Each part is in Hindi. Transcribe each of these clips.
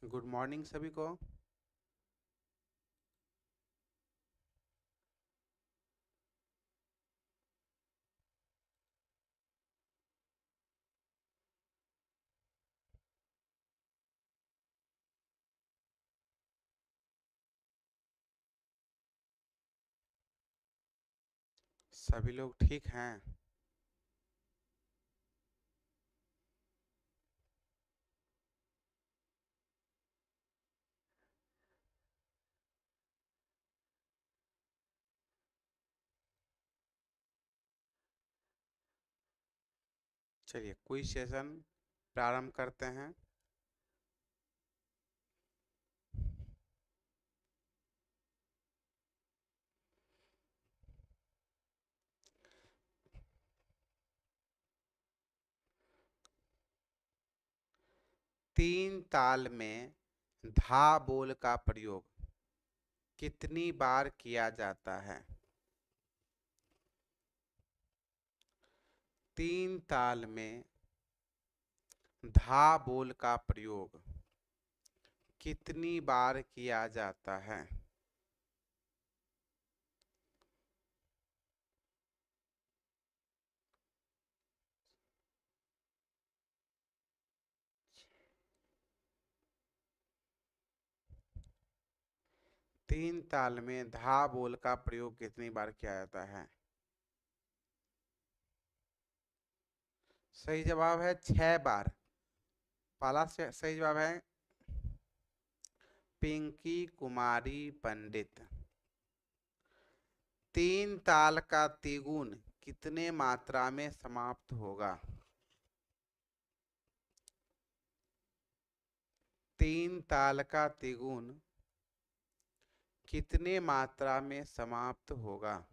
गुड मॉर्निंग सभी को। सभी लोग ठीक हैं? चलिए क्विज सेशन प्रारंभ करते हैं। तीन ताल में धा बोल का प्रयोग कितनी बार किया जाता है? तीन ताल में धा बोल का प्रयोग कितनी बार किया जाता है? तीन ताल में धा बोल का प्रयोग कितनी बार किया जाता है? सही जवाब है 6 बार। पहला सही जवाब है पिंकी कुमारी पंडित। तीन ताल का तिगुन कितने मात्रा में समाप्त होगा? तीन ताल का तिगुन कितने मात्रा में समाप्त होगा?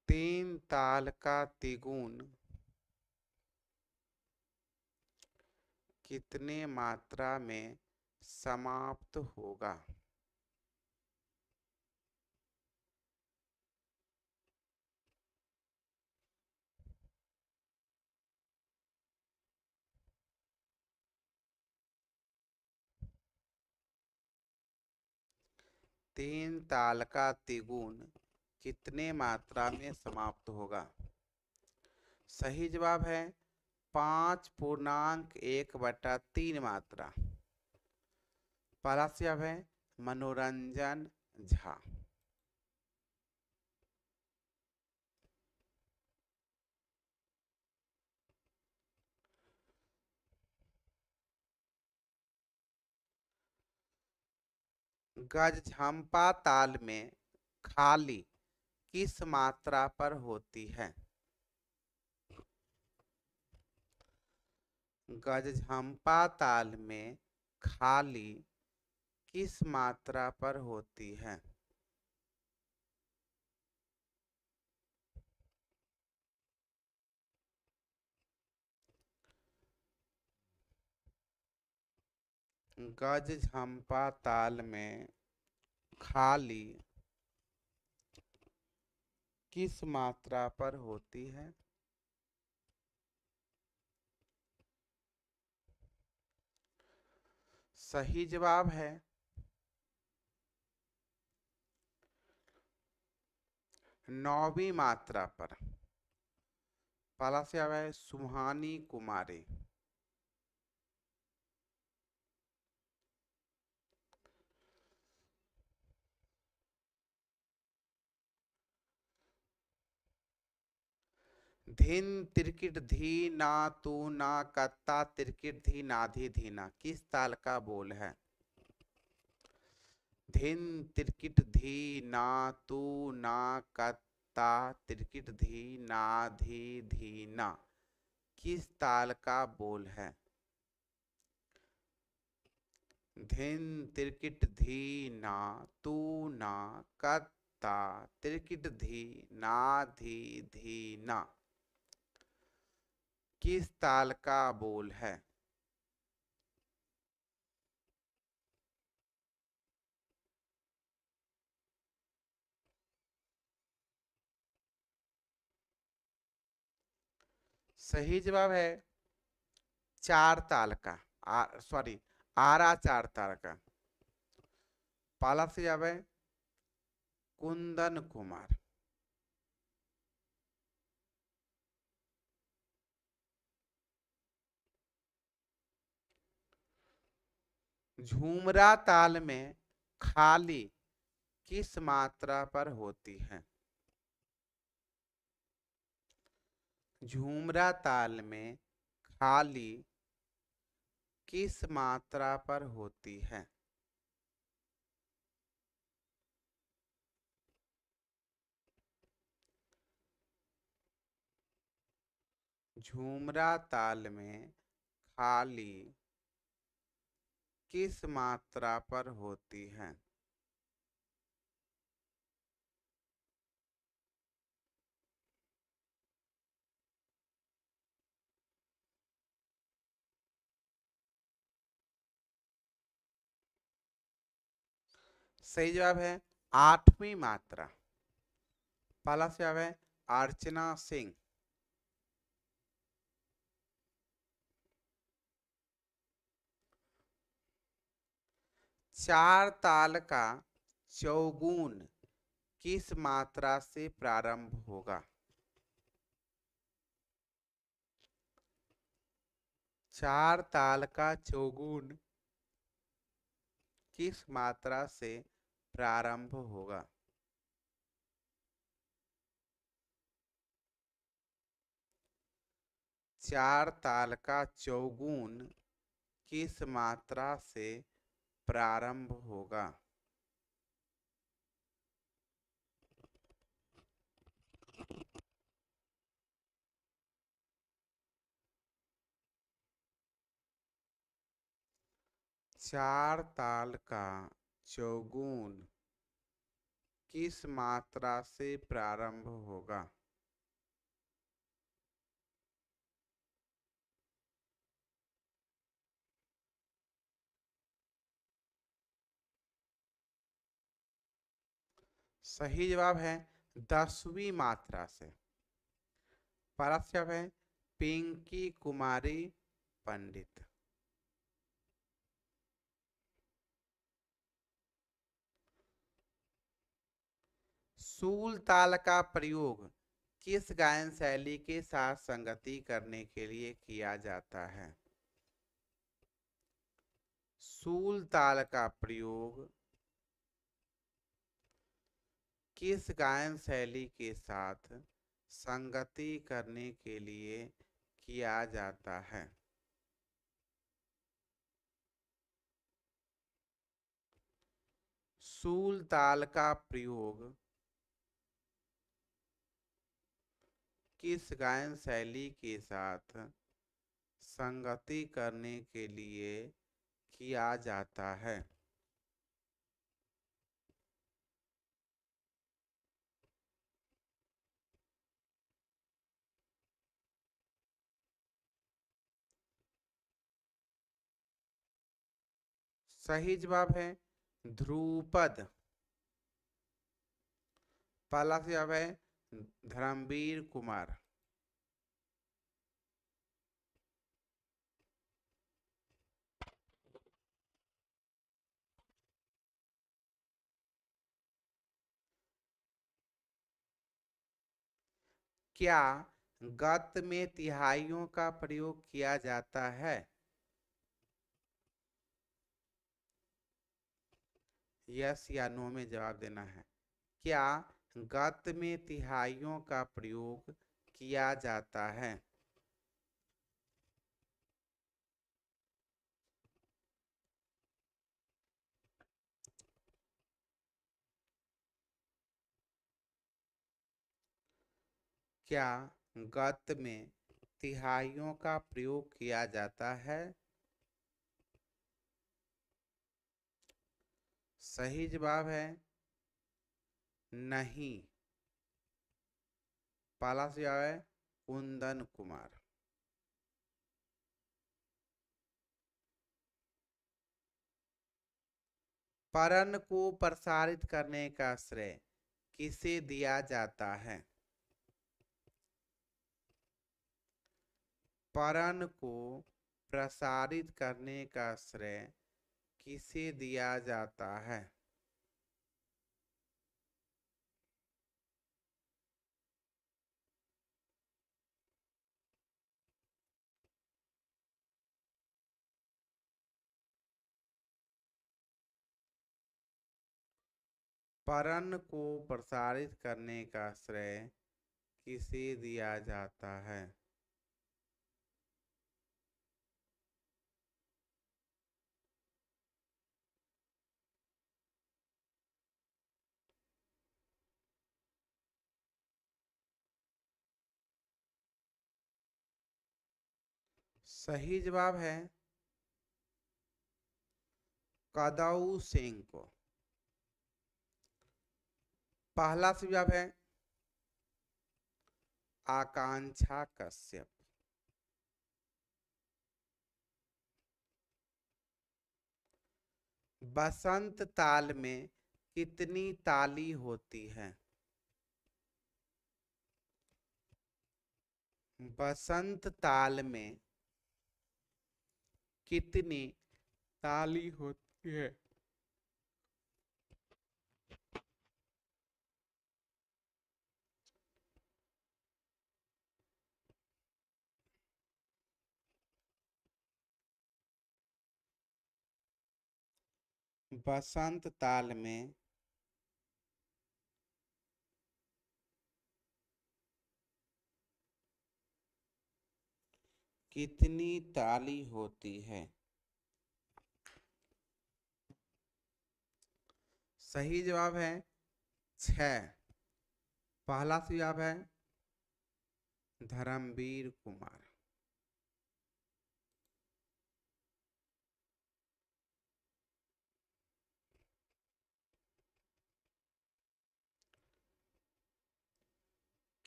तीन ताल का तिगुन कितने मात्रा में समाप्त होगा? तीन ताल का तिगुन कितने मात्रा में समाप्त होगा? सही जवाब है 5.1/3 मात्रा। पहला जवाब है मनोरंजन झा। गजझंपा ताल में खाली किस मात्रा पर होती है? गजझंपा ताल में खाली किस मात्रा पर होती है? गजझंपा ताल में खाली किस मात्रा पर होती है? सही जवाब है 9वीं मात्रा पर। पहला जवाब है सुहानी कुमारी। धिन तिरकिट धी ना तू ना कत्ता तिरकिट धी नाधी धीना किस ताल का बोल है? धिन तिरकिट धी ना तू ना कत्ता तिरकिट धी नाधी धीना किस ताल का बोल है? धिन तिरकिट धी ना तू ना कत्ता तिरकिट धी नाधी धीना किस ताल का बोल है? सही जवाब है चार ताल का, सॉरी आरा चार ताल का। पहला से जवाब है कुंदन कुमार। झूमरा ताल में खाली किस मात्रा पर होती है? झूमरा ताल में खाली किस मात्रा पर होती है? झूमरा ताल में खाली किस मात्रा पर होती है? सही जवाब है आठवीं मात्रा। पहला से जवाब है अर्चना सिंह। चार ताल का चौगुन किस मात्रा से प्रारंभ होगा? चार ताल का चौगुन किस मात्रा से प्रारंभ होगा? चार ताल का चौगुन किस मात्रा से प्रारंभ होगा? चार ताल का चौगुन किस मात्रा से प्रारंभ होगा? सही जवाब है 10वीं मात्रा से। पहला जवाब है पिंकी कुमारी पंडित। सूल ताल का प्रयोग किस गायन शैली के साथ संगति करने के लिए किया जाता है? सूल ताल का प्रयोग किस गायन शैली के साथ संगति करने के लिए किया जाता है? सूल ताल का प्रयोग किस गायन शैली के साथ संगति करने के लिए किया जाता है? सही जवाब है ध्रुपद। पहला जवाब है धर्मवीर कुमार। क्या गत में तिहाइयों का प्रयोग किया जाता है? यस या नो में जवाब देना है। क्या गत में तिहाइयों का प्रयोग किया जाता है? क्या गत में तिहाइयों का प्रयोग किया जाता है? सही जवाब है नहीं। पहला जवाब है कुंदन कुमार। परन को प्रसारित करने का श्रेय किसे दिया जाता है? परन को प्रसारित करने का श्रेय किसे दिया जाता है? परन को प्रसारित करने का श्रेय किसे दिया जाता है? सही जवाब है कदाऊ सिंह को। पहला जवाब है आकांक्षा कश्यप। बसंत ताल में कितनी ताली होती है? बसंत ताल में कितनी ताली होती है? बसंत ताल में कितनी ताली होती है? सही जवाब है 6। पहला जवाब है धर्मवीर कुमार।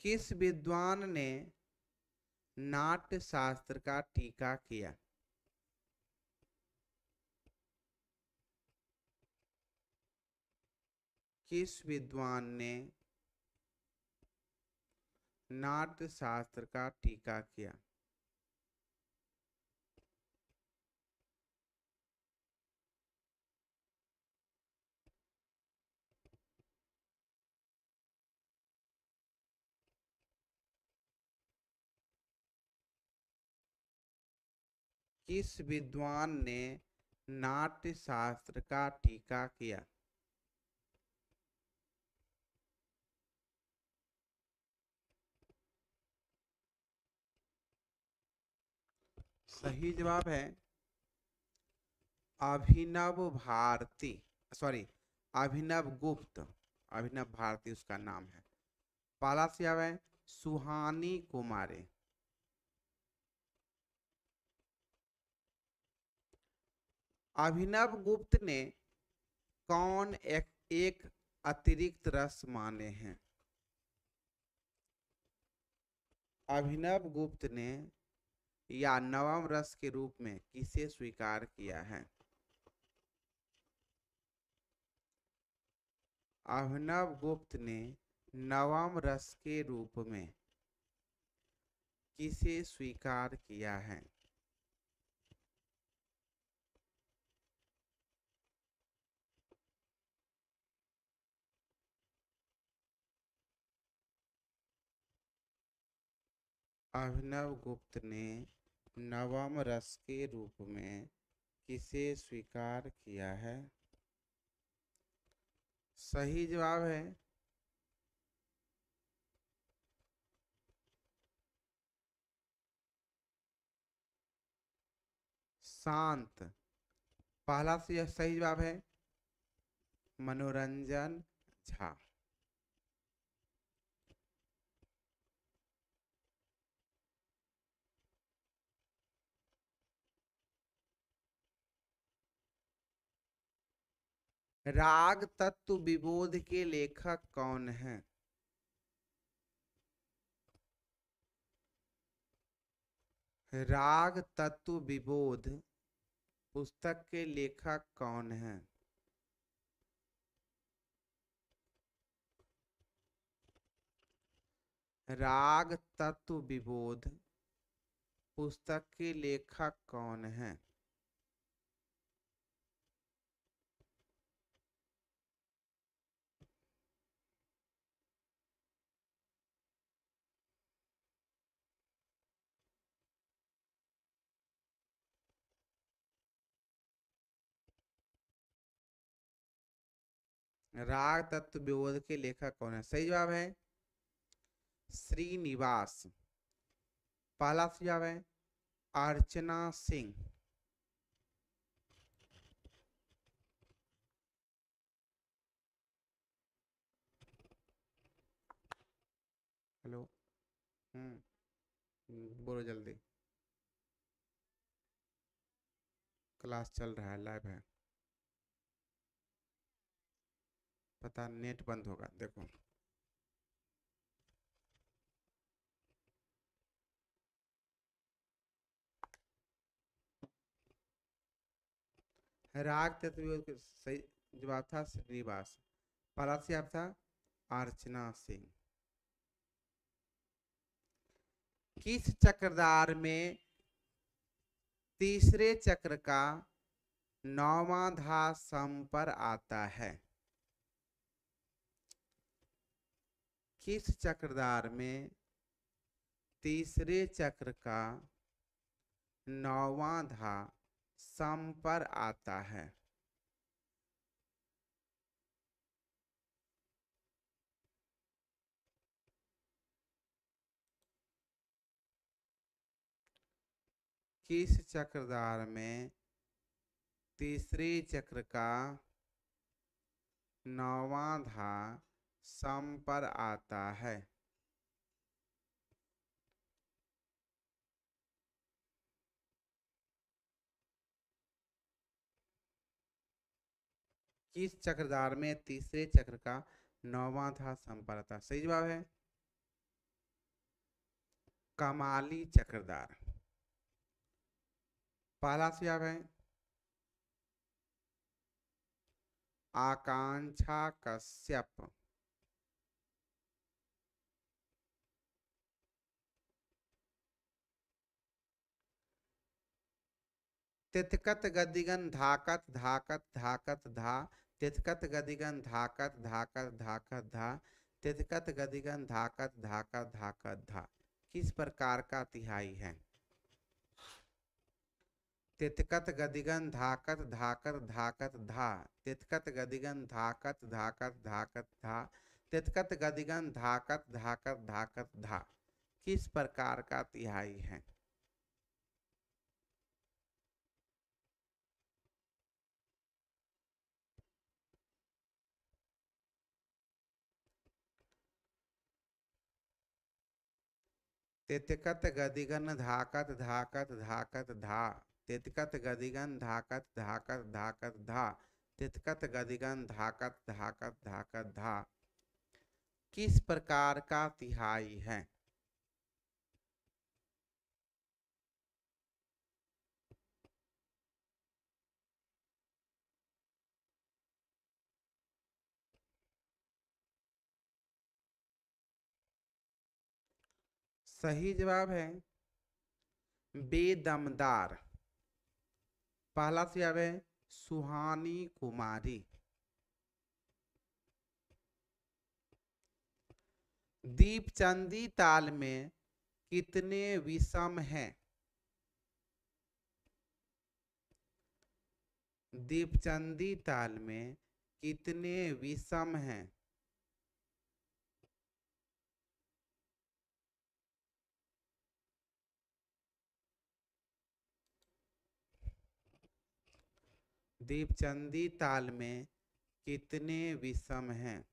किस विद्वान ने नाट्य शास्त्र का टीका किया? किस विद्वान ने नाट्य शास्त्र का टीका किया? किस विद्वान ने नाट्य शास्त्र का टीका किया? सही जवाब है अभिनव भारती, सॉरी अभिनव गुप्त। अभिनव भारती उसका नाम है। पहला जवाब है सुहानी कुमारी। अभिनव गुप्त ने कौन एक अतिरिक्त रस माने हैं? अभिनव गुप्त ने या नवम रस के रूप में किसे स्वीकार किया है? अभिनव गुप्त ने नवम रस के रूप में किसे स्वीकार किया है? अभिनव गुप्त ने नवम रस के रूप में किसे स्वीकार किया है? सही जवाब है शांत। पहला से सही जवाब है मनोरंजन झा। राग तत्व विबोध के लेखक कौन हैं? राग तत्व विबोध पुस्तक के लेखक कौन हैं? राग तत्व विबोध पुस्तक के लेखक कौन है? राग तत्व विबोध के लेखक कौन है? सही जवाब है श्रीनिवास। पहला जवाब है अर्चना सिंह। हेलो। बोलो जल्दी। क्लास चल रहा है, लाइव है। पता नेट बंद होगा, देखो। राग तत्व विबोध के सही जवाब था श्रीनिवास। पहला जवाब था अर्चना सिंह। किस चक्रधार में तीसरे चक्र का 9वां धा सम पर आता है? किस चक्रधार में तीसरे चक्र का 9वां धा सम पर आता है? किस चक्रधार में तीसरे चक्र का 9वां धा सम पर आता है? किस चक्रधार में तीसरे चक्र का 9वां धा सम पर आता है? सही जवाब है कमाली चक्रधार। पहला जवाब है आकांक्षा कश्यप। तितकत गदिगन धाकत धाकत धाकत धा, तितकत गदिगन धाकत धाकत धाकत धा, तितकत गदिगन धाकत धाकत धाकत धा किस प्रकार का तिहाई है? तितकत गदिगन धाकत धाकत धाकत धा, तितकत गदिगन धाकत धाकत धाकत धा, तितकत गदिगन धाकत धाकत धाकत धा किस प्रकार का तिहाई है? तितकत गदिगन धाकत धाकत धाकत धा, तितकत गदिगन धाकत धाकत धाकत धा, तितकत गदिगन धाकत धाकत धाकत धा किस प्रकार का तिहाई है? सही जवाब है बेदमदार। पहला जवाब है सुहानी कुमारी। दीपचंदी ताल में कितने विषम हैं? दीपचंदी ताल में कितने विषम हैं? दीपचंदी ताल में कितने विषम हैं?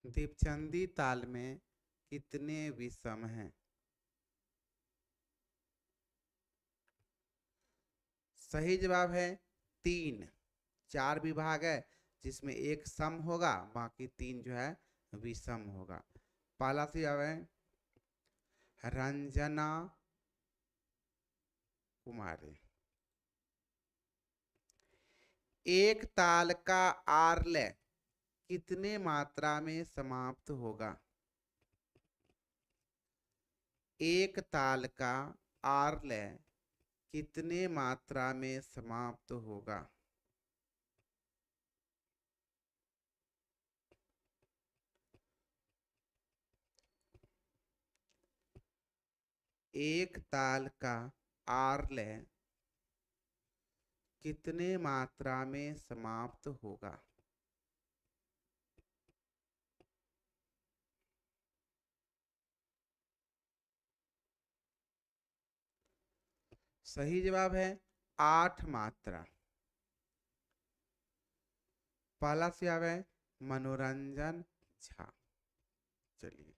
दीपचंदी ताल में कितने विषम हैं? सही जवाब है 3। 4 विभाग है जिसमें एक सम होगा, बाकी 3 जो है विषम होगा। पहला जवाब है रंजना कुमारी। एक ताल का आरलय कितने मात्रा में समाप्त होगा? एक ताल का आरलय कितने मात्रा में समाप्त होगा? एक ताल का आरलय कितने मात्रा में समाप्त होगा? सही जवाब है 8 मात्रा। पहला जवाब है मनोरंजन झा। चलिए,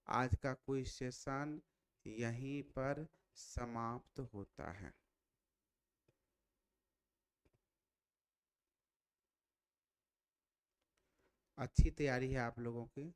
आज का क्विज सेशन यहीं पर समाप्त होता है। अच्छी तैयारी है आप लोगों की।